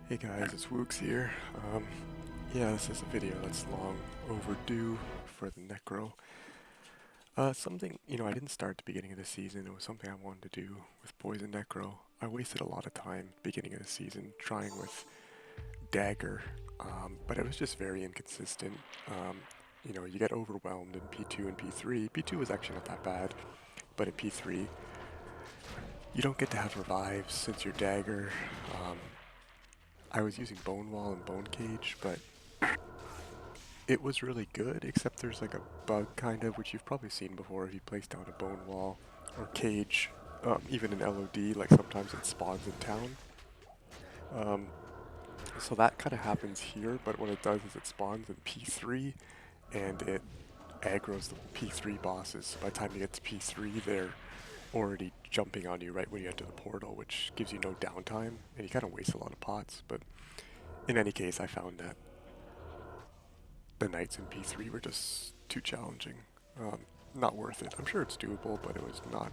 Hey guys, it's WooGs here. Yeah, this is a video that's long overdue for the Necro. Something, I didn't start at the beginning of the season. It was something I wanted to do with Poison Necro. I wasted a lot of time beginning of the season trying with Dagger, but it was just very inconsistent. You get overwhelmed in P2 and P3. P2 was actually not that bad, but in P3, you don't get to have revives since your Dagger. I was using Bone Wall and Bone Cage, but it was really good, except there's like a bug kind of, which you've probably seen before if you place down a Bone Wall or Cage, even in LOD, like sometimes it spawns in town. So that kind of happens here, but what it does is it spawns in P3 and it aggroes the P3 bosses. So by the time you get to P3, they're already jumping on you right when you enter the portal, which gives you no downtime, and you kind of waste a lot of pots. But in any case, I found that the knights in P3 were just too challenging. Not worth it. I'm sure it's doable, but it was not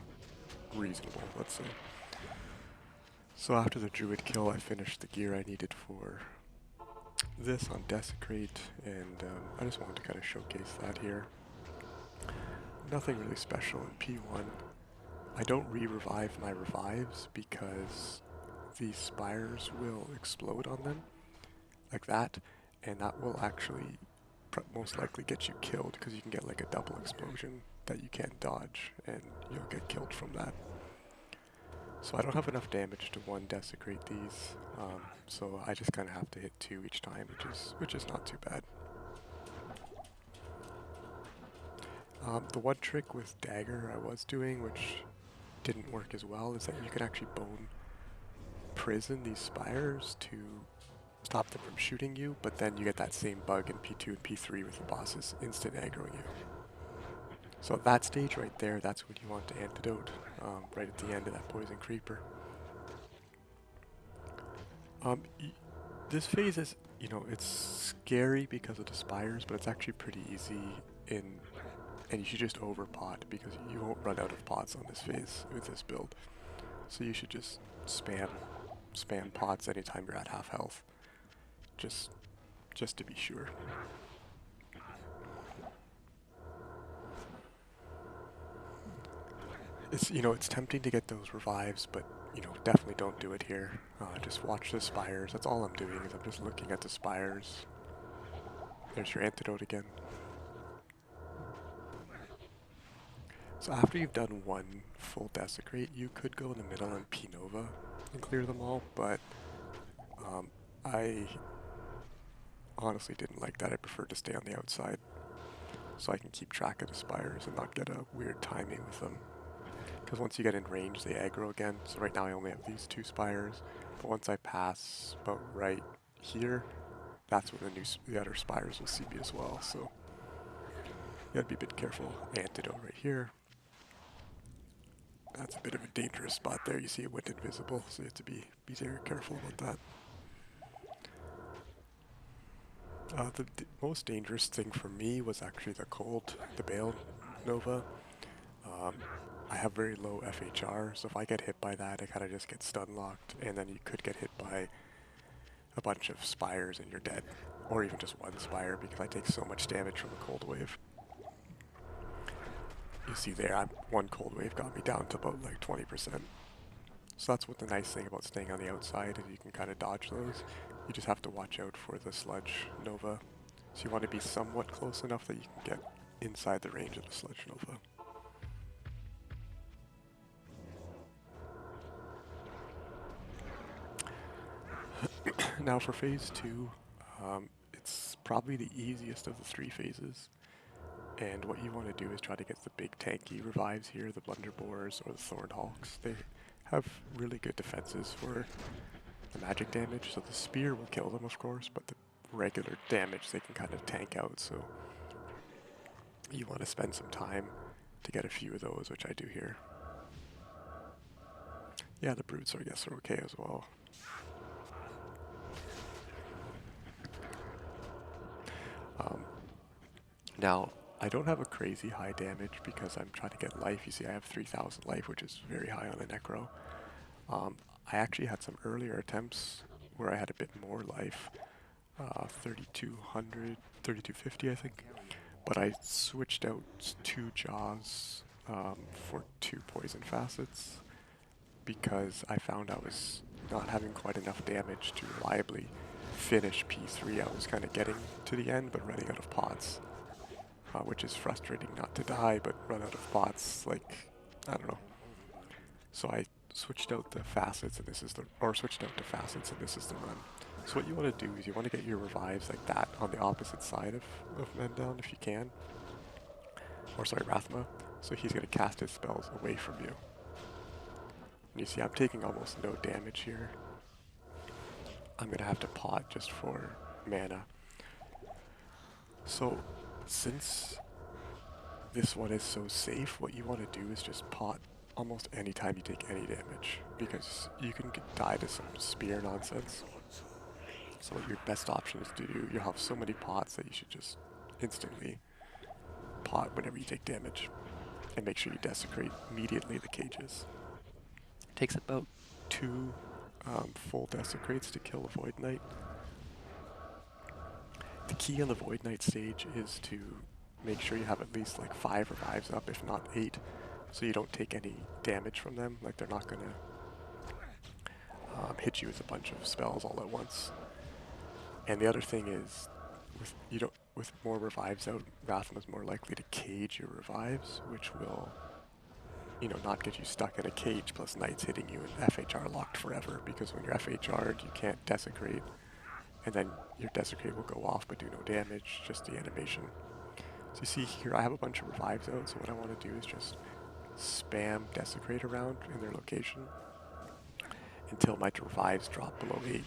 reasonable, let's say. So after the druid kill, I finished the gear I needed for this on Desecrate, and I just wanted to kind of showcase that here. Nothing really special in P1. I don't re-revive my revives because these spires will explode on them, like that, and that will actually most likely get you killed because you can get like a double explosion that you can't dodge and you'll get killed from that. So I don't have enough damage to one desecrate these, so I just kind of have to hit 2 each time, which is not too bad. The one trick with Dagger I was doing, which didn't work as well, is that you can actually bone prison these spires to stop them from shooting you, but then you get that same bug in P2 and P3 with the bosses instant aggroing you. So at that stage right there, that's when you want to antidote, right at the end of that poison creeper. This phase is, it's scary because of the spires, but it's actually pretty easy and you should just overpot because you won't run out of pots on this phase with this build. So you should just spam pots anytime you're at half health. Just to be sure. It's tempting to get those revives, but definitely don't do it here. Just watch the spires. That's all I'm doing, is I'm just looking at the spires. There's your antidote again. So after you've done one full desecrate, you could go in the middle and P-Nova and clear them all, but I honestly didn't like that. I preferred to stay on the outside so I can keep track of the spires and not get a weird timing with them. Because once you get in range, they aggro again. So right now I only have these 2 spires, but once I pass about right here, that's when the other spires will see me as well. So you gotta be a bit careful. Antidote right here. That's a bit of a dangerous spot there. You see it went invisible, so you have to be very careful about that. The most dangerous thing for me was actually the Bale Nova. I have very low FHR, so if I get hit by that, I kind of just get stun locked, and then you could get hit by a bunch of spires and you're dead. Or even just one spire, because I take so much damage from a cold wave. You see there, one cold wave got me down to about like 20%. So that's what the nice thing about staying on the outside is you can kind of dodge those. You just have to watch out for the Sludge Nova. So you want to be somewhat close enough that you can get inside the range of the Sludge Nova. Now for phase 2, it's probably the easiest of the 3 phases. And what you want to do is try to get the big tanky revives here, the Blunderboars or the Thornhawks. They have really good defenses for the magic damage, so the spear will kill them of course, but the regular damage they can kind of tank out, so you want to spend some time to get a few of those, which I do here. Yeah, the brutes I guess are okay as well. Now, I don't have a crazy high damage because I'm trying to get life. You see I have 3,000 life, which is very high on a Necro. I actually had some earlier attempts where I had a bit more life, 3200, 3250 I think. But I switched out 2 jaws for 2 poison facets because I found I was not having quite enough damage to reliably finish P3. I was kind of getting to the end but running out of pots, which is frustrating, not to die but run out of pots, like, I don't know. So I switched out the facets and this is the, or switched out to facets and this is the run. So what you want to do is you want to get your revives like that on the opposite side of Mendown if you can. Or sorry, Rathma. So he's going to cast his spells away from you. And you see I'm taking almost no damage here. I'm going to have to pot just for mana. So since this one is so safe, what you want to do is just pot almost any time you take any damage, because you can die to some spear nonsense. So what your best option is to do, you'll have so many pots that you should just instantly pot whenever you take damage. And make sure you desecrate immediately the cages. It takes about 2 full desecrates to kill a Void Knight. The key on the Void Knight stage is to make sure you have at least like 5 revives up, if not 8, so you don't take any damage from them. Like they're not gonna hit you with a bunch of spells all at once. And the other thing is, with more revives out, Rathma's more likely to cage your revives, which will, you know, not get you stuck in a cage plus knights hitting you and FHR locked forever, because when you're FHR'd, you can't desecrate, and then your desecrate will go off but do no damage, just the animation. So you see here I have a bunch of revives out, so what I want to do is just spam desecrate around in their location until my revives drop below 8,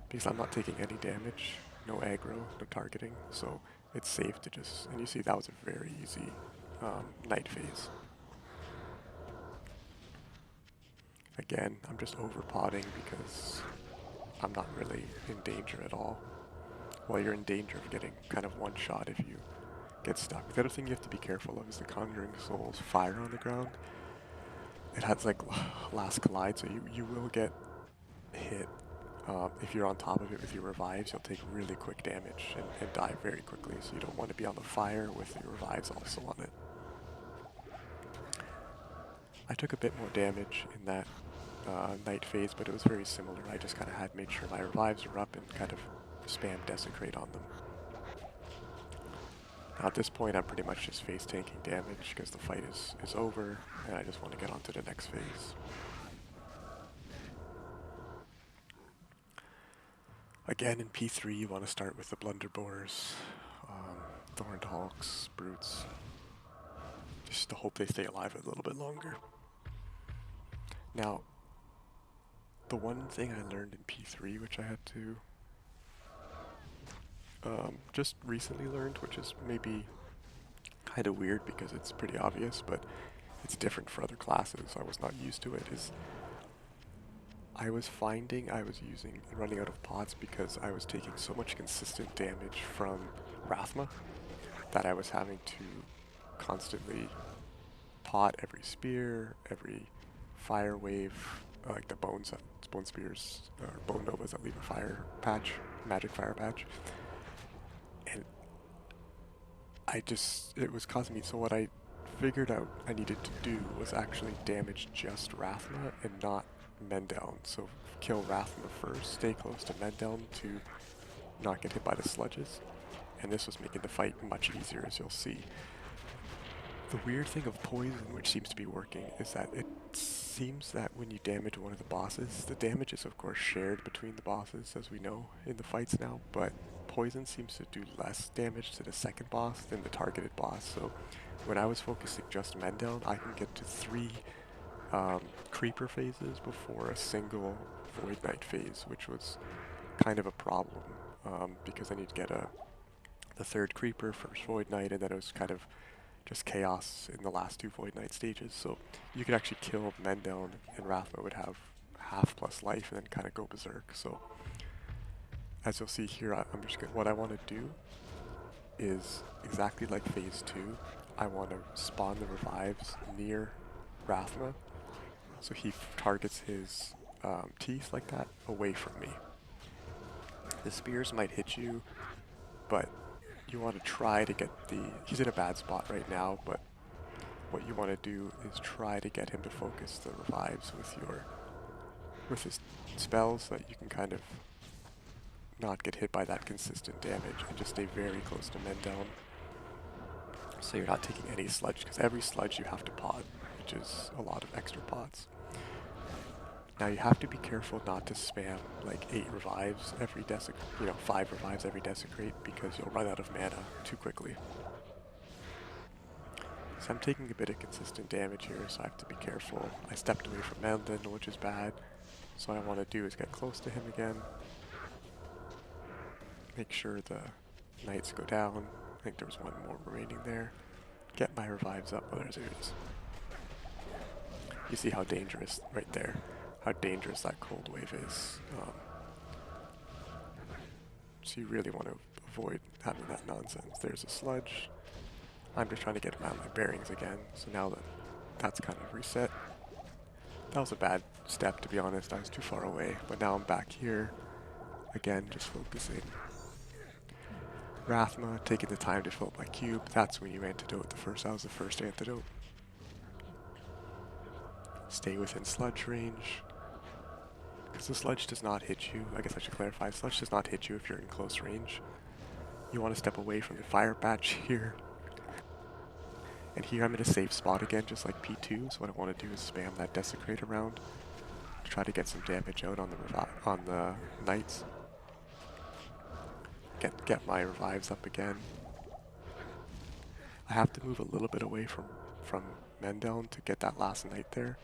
because I'm not taking any damage, no aggro, no targeting, so it's safe to just, and you see that was a very easy night phase. Again, I'm just over potting because I'm not really in danger at all. Well, you're in danger of getting kind of one shot if you get stuck. The other thing you have to be careful of is the Conjuring Soul's fire on the ground. It has like last collide, so you will get hit. If you're on top of it with your revives, you'll take really quick damage and die very quickly, so you don't want to be on the fire with your revives also on it. I took a bit more damage in that night phase, but it was very similar. I just kind of had to make sure my revives are up and kind of spam desecrate on them. Now at this point I'm pretty much just face tanking damage because the fight is over and I just want to get on to the next phase. Again, in P3 you want to start with the Blunderboars, Thorned Hulks, Brutes, just to hope they stay alive a little bit longer. Now, the one thing I learned in P3, which I had to just recently learned, which is maybe kind of weird because it's pretty obvious, but it's different for other classes, so I was not used to it, is I was finding I was running out of pots because I was taking so much consistent damage from Rathma that I was having to constantly pot every spear, every fire wave, like the bone spears, or bone novas that leave a fire patch, magic fire patch. And it was causing me, so what I figured out I needed to do was actually damage just Rathma and not Mendown. So kill Rathma first, stay close to Mendown to not get hit by the sludges. And this was making the fight much easier, as you'll see. The weird thing of poison, which seems to be working, is that it seems that when you damage one of the bosses, the damage is of course shared between the bosses, as we know in the fights now, but poison seems to do less damage to the second boss than the targeted boss. So when I was focusing just Mendown, I can get to 3 creeper phases before a single Void Knight phase, which was kind of a problem, because I need to get the 3rd creeper, first Void Knight, and then it was kind of just chaos in the last 2 Void Knight stages. So you could actually kill Mendown and Rathma would have half plus life and then kind of go berserk. So as you'll see here, I'm just what I want to do is exactly like phase 2. I want to spawn the revives near Rathma, so he targets his teeth like that away from me. The spears might hit you, but you want to try to get he's in a bad spot right now, but what you want to do is try to get him to focus the revives with his spells so that you can kind of not get hit by that consistent damage and just stay very close to men down. So you're not taking any sludge, because every sludge you have to pot, which is a lot of extra pots. Now you have to be careful not to spam like 8 revives every desecrate, 5 revives every desecrate, because you'll run out of mana too quickly. So I'm taking a bit of consistent damage here, so I have to be careful. I stepped away from Mendon, which is bad. So what I want to do is get close to him again. Make sure the knights go down. I think there was one more remaining there. Get my revives up. Oh, there it is. You see how dangerous, right there, how dangerous that cold wave is. So you really want to avoid having that nonsense. There's a sludge. I'm just trying to get my bearings again. So now that that's kind of reset. That was a bad step, to be honest. I was too far away. But now I'm back here. Again, just focusing. Rathma, taking the time to fill up my cube. That's when you antidote that was the first antidote. Stay within sludge range. Because the sludge does not hit you. I guess I should clarify. Sludge does not hit you if you're in close range. You want to step away from the fire patch here. And here I'm in a safe spot again, just like P2. So what I want to do is spam that desecrate around to try to get some damage out on the knights. Get my revives up again. I have to move a little bit away from Mendel to get that last knight there.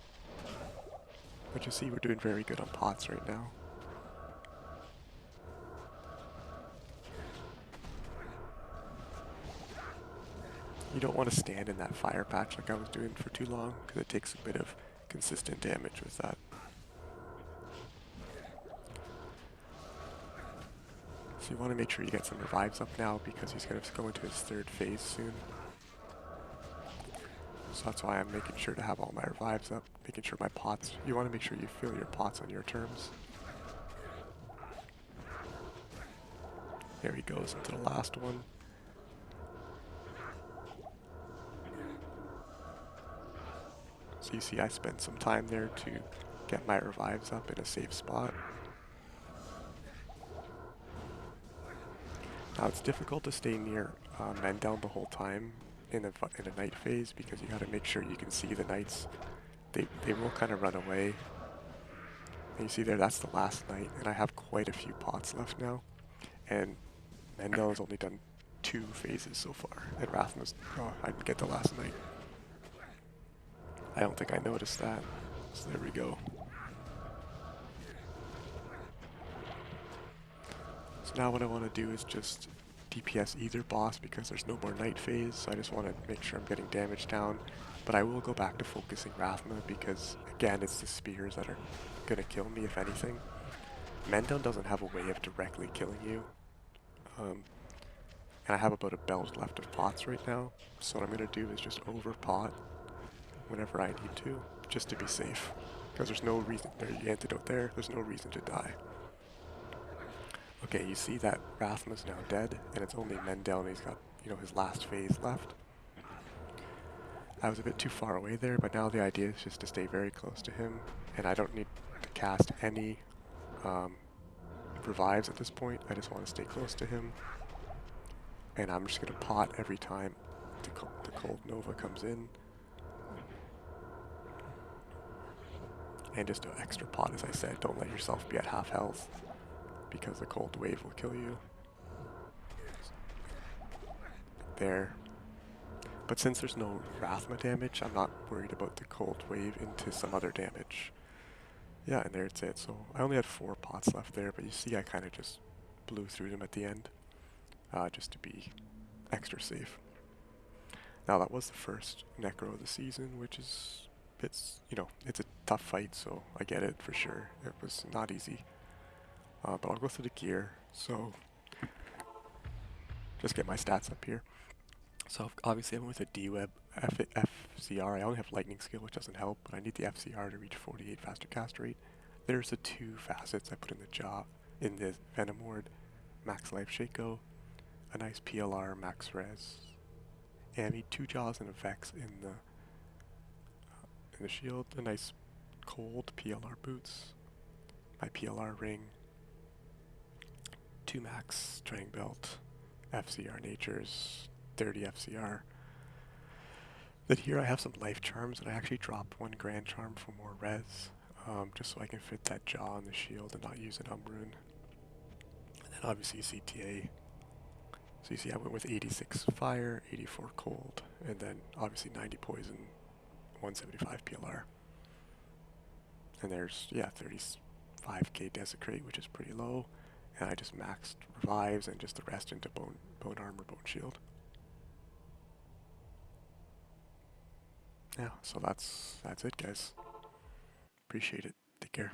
But you see we're doing very good on pots right now. You don't want to stand in that fire patch like I was doing for too long, because it takes a bit of consistent damage with that. So you want to make sure you get some revives up now, because he's going to go into his 3rd phase soon. So that's why I'm making sure to have all my revives up, making sure my pots, you want to make sure you fill your pots on your terms. There he goes into the last one. So you see I spent some time there to get my revives up in a safe spot. Now it's difficult to stay near men down the whole time in a night phase, because you got to make sure you can see the knights. They will kind of run away. And you see there, that's the last knight, and I have quite a few pots left now. And Mendel has only done 2 phases so far, and Rathma's, oh, I didn't get the last knight. I don't think I noticed that. So there we go. So now what I want to do is just DPS either boss, because there's no more night phase, so I just want to make sure I'm getting damage down. But I will go back to focusing Rathma, because again, it's the spears that are going to kill me if anything. Mendel doesn't have a way of directly killing you. And I have about a belt left of pots right now, so what I'm going to do is just over pot whenever I need to, just to be safe. Because there's no reason, there's the antidote there, there's no reason to die. Okay, you see that Rathma's now dead, and it's only Mendel, and he's got, his last phase left. I was a bit too far away there, but now the idea is just to stay very close to him, and I don't need to cast any revives at this point. I just want to stay close to him, and I'm just going to pot every time the Cold Nova comes in. And just an extra pot, as I said, don't let yourself be at half health, because the cold wave will kill you. There. But since there's no Rathma damage, I'm not worried about the cold wave into some other damage. Yeah, and there it's it. So I only had 4 pots left there, but you see I kind of just blew through them at the end, just to be extra safe. Now that was the first Necro of the season, which is, it's a tough fight, so I get it for sure. It was not easy. But I'll go through the gear, so just get my stats up here. So obviously I'm with a D-Web FCR. I only have lightning skill, which doesn't help, but I need the FCR to reach 48 faster cast rate. There's the 2 facets I put in the jaw, in the Venom Ward. max life Shaco, a nice PLR max res, and I need 2 jaws and effects in the shield, a nice cold PLR boots, my PLR ring, 2 max training belt, FCR natures, 30 FCR. Then here I have some life charms, and I actually dropped 1 grand charm for more res, just so I can fit that jaw on the shield and not use an Umbroon. And then obviously CTA. So you see I went with 86 fire, 84 cold, and then obviously 90 poison, 175 PLR. And there's, yeah, 35k desecrate, which is pretty low. And I just maxed revives and just the rest into bone armor, bone shield. Yeah, so that's it, guys. Appreciate it. Take care.